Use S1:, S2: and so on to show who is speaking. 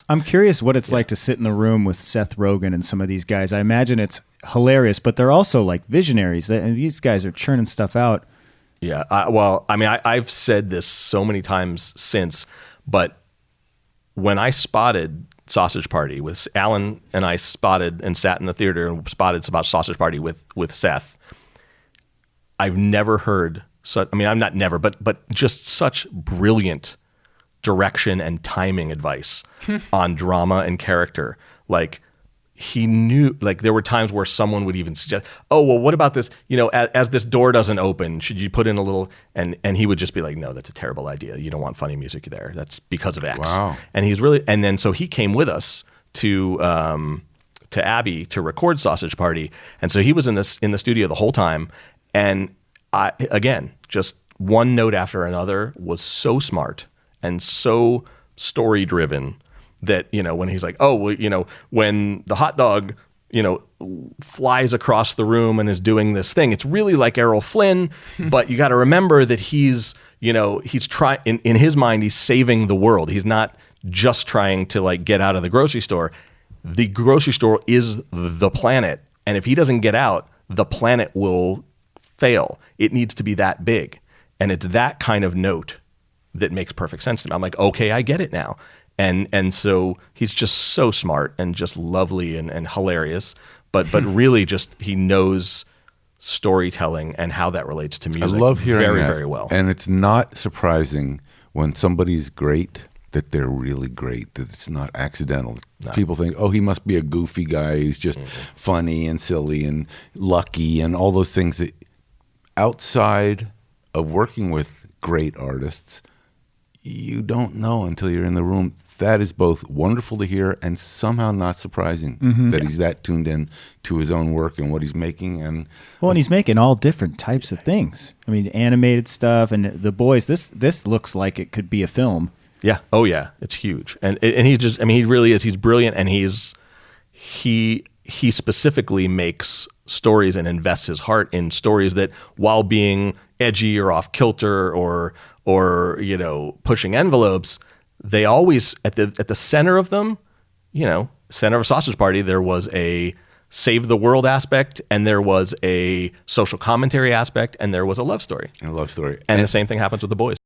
S1: I'm curious what it's like to sit in the room with Seth Rogen and some of these guys. I imagine it's hilarious, but they're also like visionaries. And these guys are churning stuff out.
S2: Yeah. I've said this so many times since, but when I spotted Sausage Party with Alan, and I spotted and sat in the theater and spotted about Sausage Party with Seth, I've never heard such, I'm not never, but just such brilliant direction and timing advice on drama and character. Like, he knew, like, there were times where someone would even suggest, oh, well, what about this, as this door doesn't open, should you put in a little, and he would just be like, no, that's a terrible idea. You don't want funny music there. That's because of X.
S3: Wow.
S2: And he's really, and then so he came with us to Abbey to record Sausage Party. And so he was in the studio the whole time. And I, again, just one note after another, was so smart and so story driven that, when he's like, oh, well, when the hot dog, flies across the room and is doing this thing, it's really like Errol Flynn, but you got to remember that he's trying, in his mind, he's saving the world. He's not just trying to like get out of the grocery store. The grocery store is the planet. And if he doesn't get out, the planet will fail. It needs to be that big. And it's that kind of note that makes perfect sense to me. I'm like, okay, I get it now. And so he's just so smart and just lovely and hilarious, but really just, he knows storytelling and how that relates to music.
S3: I love hearing
S2: very,
S3: that.
S2: very well.
S3: And it's not surprising when somebody's great that they're really great, that it's not accidental. No. People think, oh, he must be a goofy guy who's just funny and silly and lucky and all those things that outside of working with great artists, you don't know until you're in the room. That is both wonderful to hear and somehow not surprising that he's that tuned in to his own work and what he's making. And
S1: he's making all different types of things. I mean, animated stuff and The Boys. This looks like it could be a film.
S2: Yeah. Oh yeah. It's huge. And he just, he really is. He's brilliant, and he specifically makes stories and invests his heart in stories that, while being edgy or off kilter or pushing envelopes, they always at the center of them, center of Sausage Party, there was a save the world aspect, and there was a social commentary aspect, and there was a love story.
S3: And
S2: the same thing happens with The Boys.